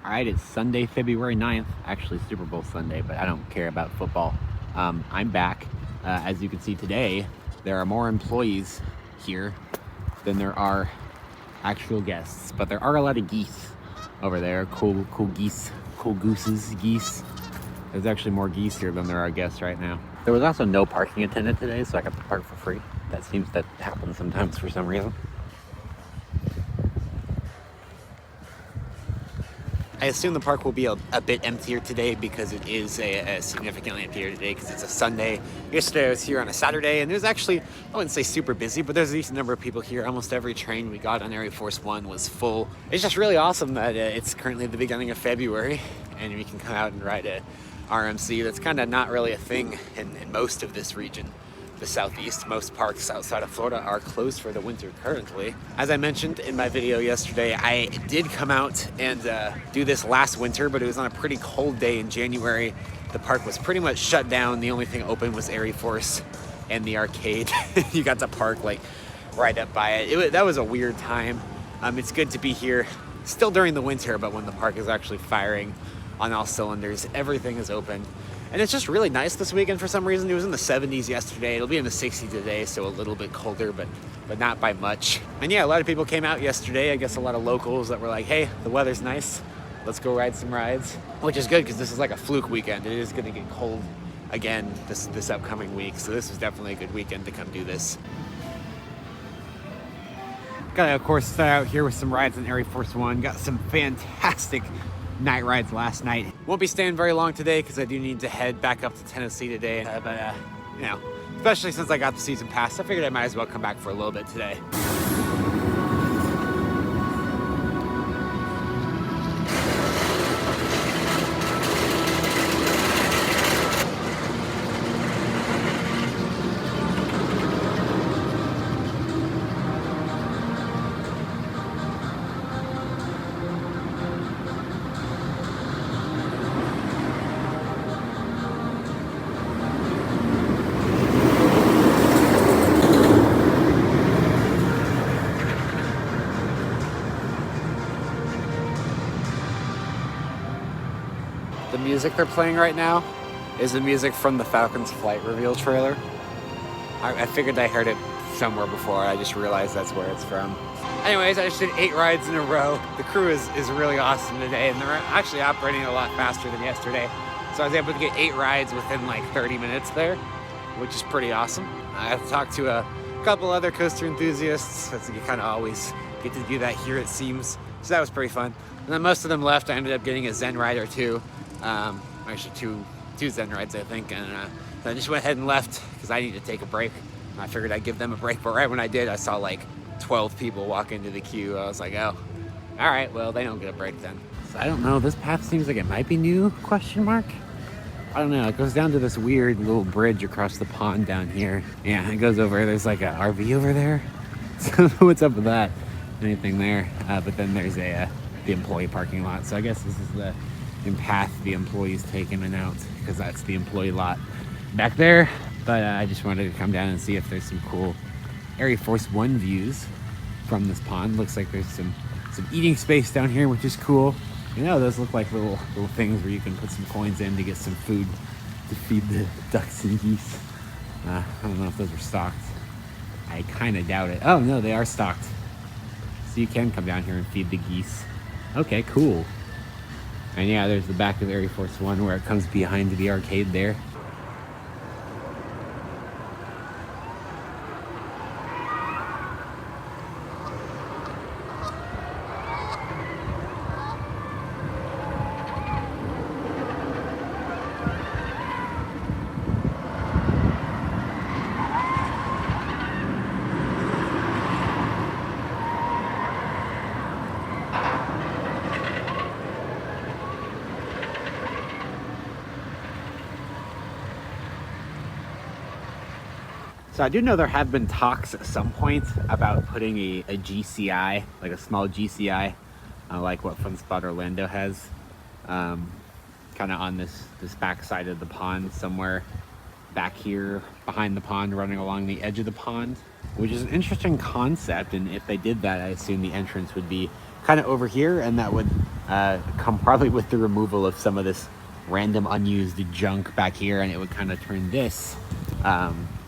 All right, it's Sunday, February 9th, actually Super Bowl Sunday, but I don't care about football. I'm back. As you can see today, there are more employees here than there are actual guests, but there are a lot of geese over there. Cool geese, cool gooses, geese. There's actually more geese here than there are guests right now. There was also no parking attendant today, so I got to park for free. That seems to happen sometimes for some reason. I assume the park will be a bit emptier today because it is a significantly emptier today because it's a Sunday. Yesterday I was here on a Saturday and there's actually, I wouldn't say super busy, but there's a decent number of people here. Almost every train we got on ArieForce One was full. It's just really awesome that it's currently the beginning of February and we can come out and ride a RMC. That's kind of not really a thing in most of this region. The Southeast. Most parks outside of Florida are closed for the winter currently. As I mentioned in my video yesterday, I did come out and do this last winter, but it was on a pretty cold day in January. The park was pretty much shut down. The only thing open was ArieForce and the arcade. You got to park like right up by it. That was a weird time. It's good to be here still during the winter, but when the park is actually firing on all cylinders, everything is open. And it's just really nice this weekend for some reason. It was in the 70s yesterday. It'll be in the 60s today, so a little bit colder, but not by much. And yeah, a lot of people came out yesterday. I guess a lot of locals that were like, hey, the weather's nice. Let's go ride some rides. Which is good because this is like a fluke weekend. It is going to get cold again this upcoming week. So this was definitely a good weekend to come do this. Gotta, of course, start out here with some rides on ArieForce One. Got some fantastic night rides last night. Won't be staying very long today because I do need to head back up to Tennessee today. But you know, especially since I got the season pass, I figured I might as well come back for a little bit today. The music they're playing right now is the music from the Falcon's flight reveal trailer. I figured I heard it somewhere before. I just realized that's where it's from. Anyways, I just did 8 rides in a row. The crew is really awesome today, and they're actually operating a lot faster than yesterday. So I was able to get 8 rides within like 30 minutes there, which is pretty awesome. I have talked to a couple other coaster enthusiasts. You kind of always get to do that here, it seems. So that was pretty fun. And then most of them left. I ended up getting a Zen ride or two. Actually two Zen rides, I think, and so I just went ahead and left because I needed to take a break. I figured I'd give them a break, but right when I did, I saw like 12 people walk into the queue. I was like, oh, all right, well, they don't get a break then. So I don't know, this path seems like it might be new, question mark? I don't know, it goes down to this weird little bridge across the pond down here. Yeah, it goes over, there's like an RV over there. So I don't know what's up with that, anything there. But then there's the employee parking lot. So I guess this is the path the employees take in and out because that's the employee lot back there. But I just wanted to come down and see if there's some cool ArieForce One views from this pond. Looks like there's some eating space down here, which is cool. You know, those look like little things where you can put some coins in to get some food to feed the ducks and geese. I don't know if those are stocked. I kind of doubt it. Oh no, they are stocked. So you can come down here and feed the geese. Okay, cool. And yeah, there's the back of ArieForce One where it comes behind the arcade there. So I do know there have been talks at some point about putting a GCI, like a small GCI, like what Funspot Orlando has, kind of on this back side of the pond somewhere back here behind the pond, running along the edge of the pond, which is an interesting concept. And if they did that, I assume the entrance would be kind of over here, and that would come probably with the removal of some of this random unused junk back here, and it would kind of turn this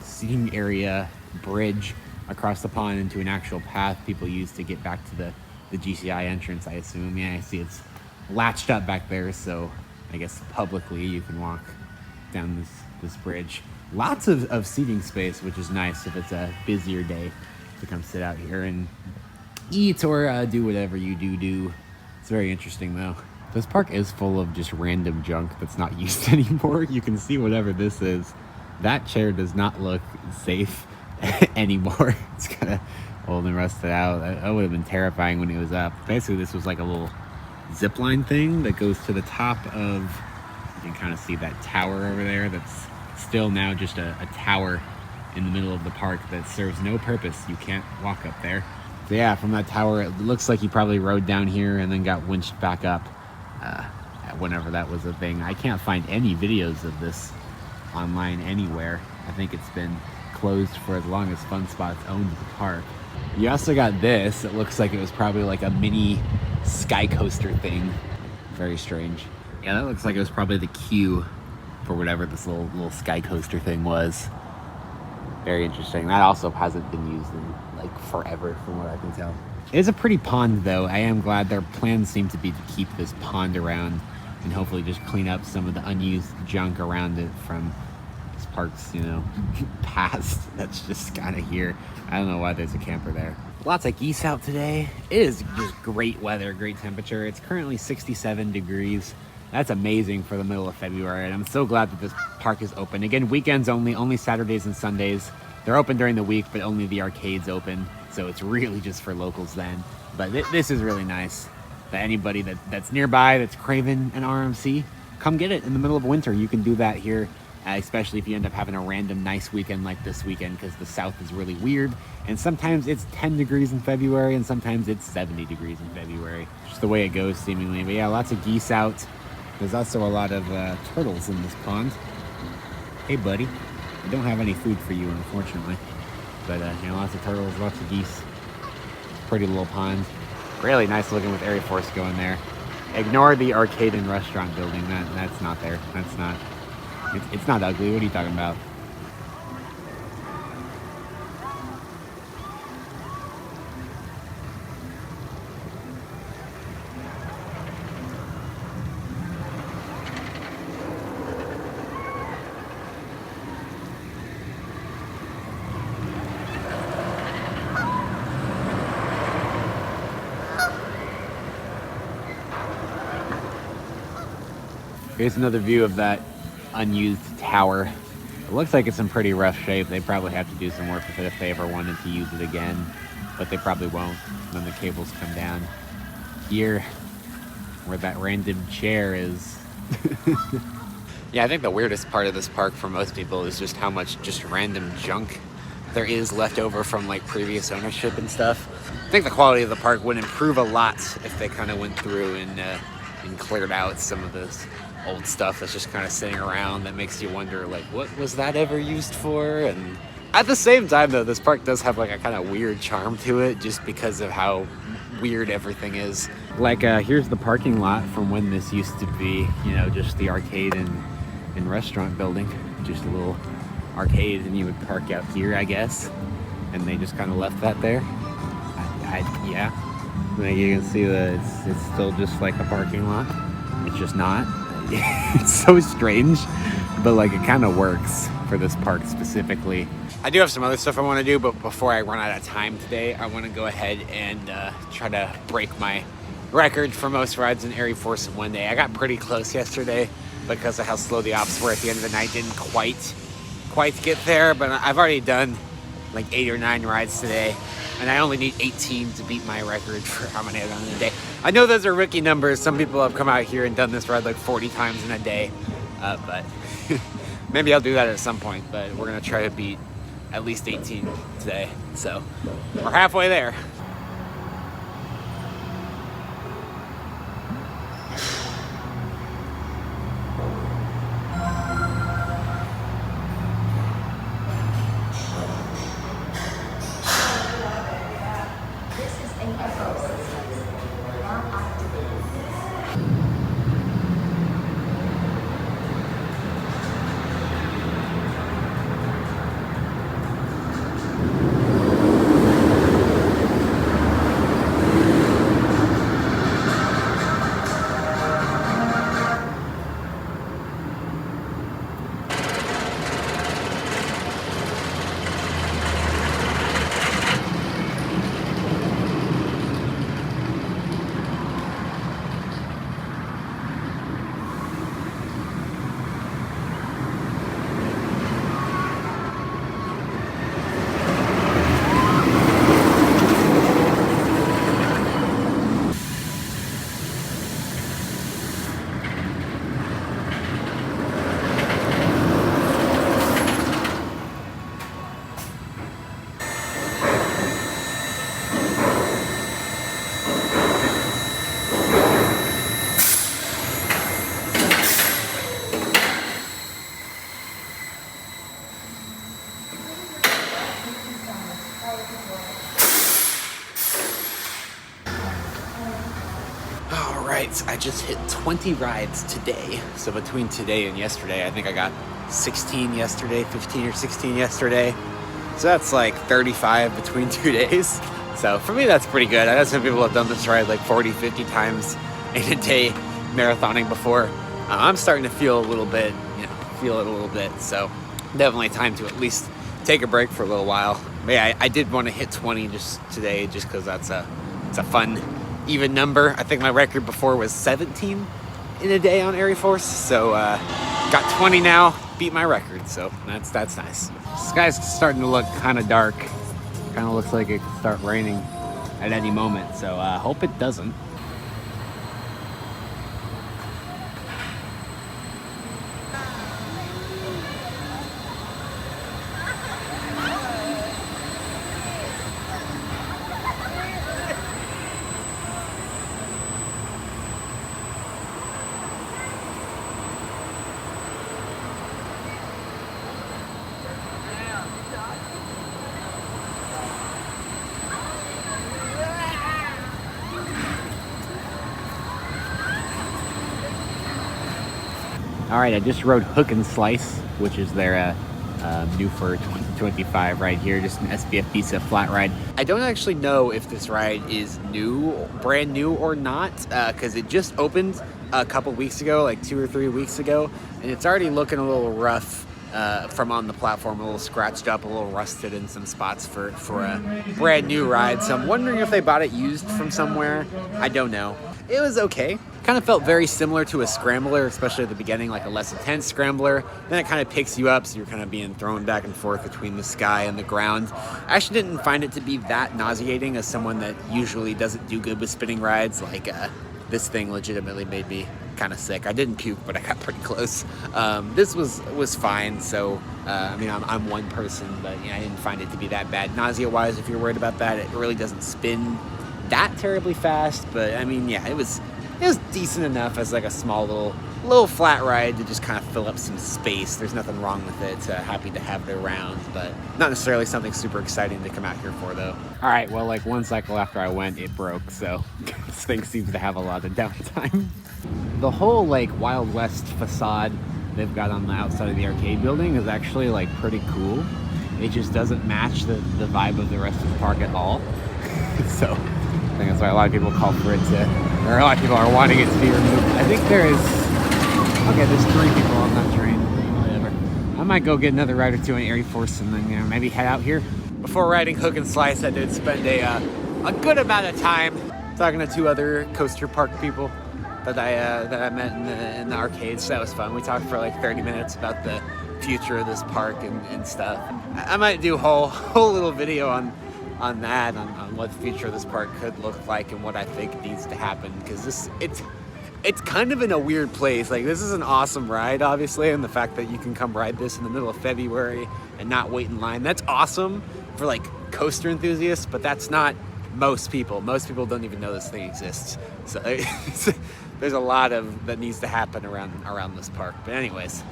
seating area bridge across the pond into an actual path people use to get back to the GCI entrance, I assume. Yeah, I see it's latched up back there, so I guess publicly you can walk down this bridge. Lots of seating space, which is nice if it's a busier day to come sit out here and eat or do whatever you do. It's very interesting though. This park is full of just random junk that's not used anymore. You can see whatever this is. That chair does not look safe anymore. It's kind of old and rusted out. That would have been terrifying when it was up. Basically, this was like a little zipline thing that goes to the top of, you can kind of see that tower over there that's still now just a tower in the middle of the park that serves no purpose. You can't walk up there. So yeah, from that tower, it looks like he probably rode down here and then got winched back up whenever that was a thing. I can't find any videos of this online anywhere. I think it's been closed for as long as Fun Spots owned the park. You also got this. It looks like it was probably like a mini sky coaster thing. Very strange. Yeah, that looks like it was probably the queue for whatever this little sky coaster thing was. Very interesting. That also hasn't been used in like forever from what I can tell. It is a pretty pond though. I am glad their plans seem to be to keep this pond around and hopefully just clean up some of the unused junk around it from this park's, you know, past. That's just kind of here. I don't know why there's a camper there. Lots of geese out today. It is just great weather, great temperature. It's currently 67 degrees. That's amazing for the middle of February, and I'm so glad that this park is open. Again, weekends only Saturdays and Sundays. They're open during the week, but only the arcade's open, so it's really just for locals then. But this is really nice. That anybody that's nearby that's craving an RMC, come get it in the middle of winter. You can do that here, especially if you end up having a random nice weekend like this weekend, because the South is really weird, and sometimes it's 10 degrees in February, and sometimes it's 70 degrees in February. Just the way it goes, seemingly. But yeah, lots of geese out. There's also a lot of turtles in this pond. Hey, buddy. I don't have any food for you, unfortunately. But, you know, lots of turtles, lots of geese. Pretty little pond. Really nice looking with ArieForce going there. Ignore the arcade and restaurant building. That's not there. That's not... It's not ugly. What are you talking about? Here's another view of that unused tower. It looks like it's in pretty rough shape. They probably have to do some work with it if they ever wanted to use it again, but they probably won't when the cables come down. Here, where that random chair is. Yeah, I think the weirdest part of this park for most people is just how much just random junk there is left over from like previous ownership and stuff. I think the quality of the park would improve a lot if they kind of went through and cleared out some of this old stuff that's just kind of sitting around that makes you wonder, like, what was that ever used for? And at the same time, though, this park does have like a kind of weird charm to it just because of how weird everything is. Like, here's the parking lot from when this used to be, you know, just the arcade and restaurant building. Just a little arcade, and you would park out here, I guess. And they just kind of left that there. Yeah. Like, you can see that it's still just like a parking lot. It's just not. It's so strange, but like it kind of works for this park specifically. I do have some other stuff I want to do, but before I run out of time today, I want to go ahead and try to break my record for most rides in ArieForce in one day. I got pretty close yesterday because of how slow the ops were at the end of the night. Didn't quite get there, but I've already done like 8 or 9 rides today, and I only need 18 to beat my record for how many I've done in a day. I know those are rookie numbers. Some people have come out here and done this ride like 40 times in a day, but maybe I'll do that at some point, but we're gonna try to beat at least 18 today. So we're halfway there. I just hit 20 rides today. So between today and yesterday, I think I got 16 yesterday, 15 or 16 yesterday. So that's like 35 between 2 days. So for me, that's pretty good. I know some people have done this ride like 40, 50 times in a day marathoning before. I'm starting to feel a little bit, feel it a little bit. So definitely time to at least take a break for a little while. But yeah, I did want to hit 20 just today, just because it's a fun, even number. I think my record before was 17 in a day on ArieForce. So got 20 now, beat my record. So that's nice. The sky's starting to look kind of dark. Kind of looks like it could start raining at any moment. So hope it doesn't. All right, I just rode Hook and Slice, which is their new for 2025 right here, just an SBF Visa flat ride. I don't actually know if this ride is brand new or not, because it just opened a couple weeks ago, like 2 or 3 weeks ago, and it's already looking a little rough from on the platform, a little scratched up, a little rusted in some spots for a brand new ride. So I'm wondering if they bought it used from somewhere. I don't know. It was okay. Kind of felt very similar to a scrambler, especially at the beginning, like a less intense scrambler. Then it kind of picks you up, so you're kind of being thrown back and forth between the sky and the ground. I actually didn't find it to be that nauseating as someone that usually doesn't do good with spinning rides. Like this thing legitimately made me kind of sick. I didn't puke, but I got pretty close. This was fine. So I mean, I'm one person, but I didn't find it to be that bad nausea-wise. If you're worried about that, it really doesn't spin that terribly fast. But I mean, yeah, it was decent enough as like a small little flat ride to just kind of fill up some space. There's nothing wrong with it. Happy to have it around, but not necessarily something super exciting to come out here for, though. All right, well, like one cycle after I went, it broke, so this thing seems to have a lot of downtime. The whole like Wild West facade they've got on the outside of the arcade building is actually like pretty cool. It just doesn't match the vibe of the rest of the park at all. So I think that's why a lot of people call for it to, or a lot of people are wanting it to be removed. I think there is, okay, there's 3 people on that train, whatever. I might go get another ride or 2 on ArieForce and then maybe head out here. Before riding Hook and Slice, I did spend a good amount of time talking to 2 other coaster park people that I met in the arcades. So that was fun. We talked for like 30 minutes about the future of this park and stuff. I might do a whole little video on that, on what the future of this park could look like and what I think needs to happen, because it's kind of in a weird place. Like, this is an awesome ride, obviously, and the fact that you can come ride this in the middle of February and not wait in line, that's awesome for like coaster enthusiasts, but that's not most people. Most people don't even know this thing exists. So there's a lot that needs to happen around this park. But anyways,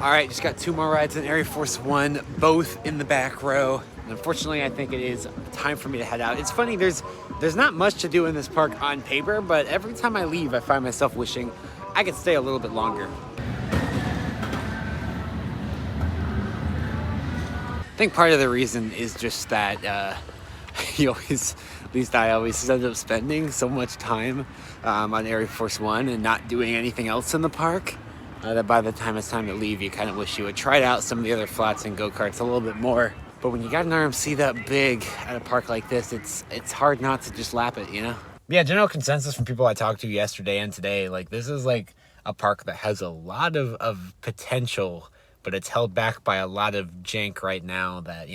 all right, just got 2 more rides in ArieForce One, both in the back row. And unfortunately, I think it is time for me to head out. It's funny, there's not much to do in this park on paper, but every time I leave, I find myself wishing I could stay a little bit longer. I think part of the reason is just that I always end up spending so much time on ArieForce One and not doing anything else in the park. That by the time it's time to leave, you kind of wish you had tried out some of the other flats and go-karts a little bit more. But when you got an RMC that big at a park like this, it's hard not to just lap it, you know? Yeah, general consensus from people I talked to yesterday and today, like, this is like a park that has a lot of potential, but it's held back by a lot of jank right now that,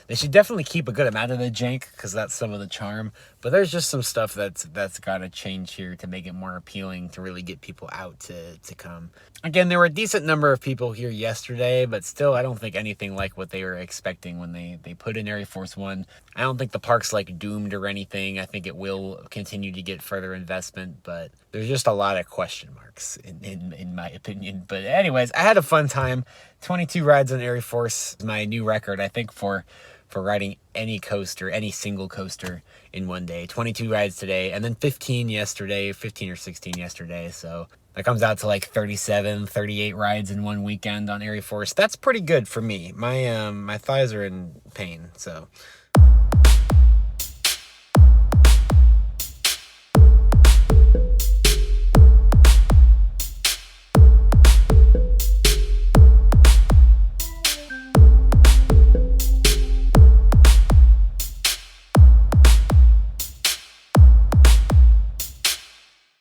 they should definitely keep a good amount of the jank, because that's some of the charm. But there's just some stuff that's got to change here to make it more appealing to really get people out to come. Again, there were a decent number of people here yesterday, but still, I don't think anything like what they were expecting when they put in ArieForce One. I don't think the park's like doomed or anything. I think it will continue to get further investment, but there's just a lot of question marks in my opinion. But anyways, I had a fun time. 22 rides on ArieForce, my new record, I think, for riding any coaster, any single coaster in one day. 22 rides today, and then 15 yesterday, 15 or 16 yesterday. So that comes out to like 37, 38 rides in one weekend on ArieForce. That's pretty good for me. My thighs are in pain, so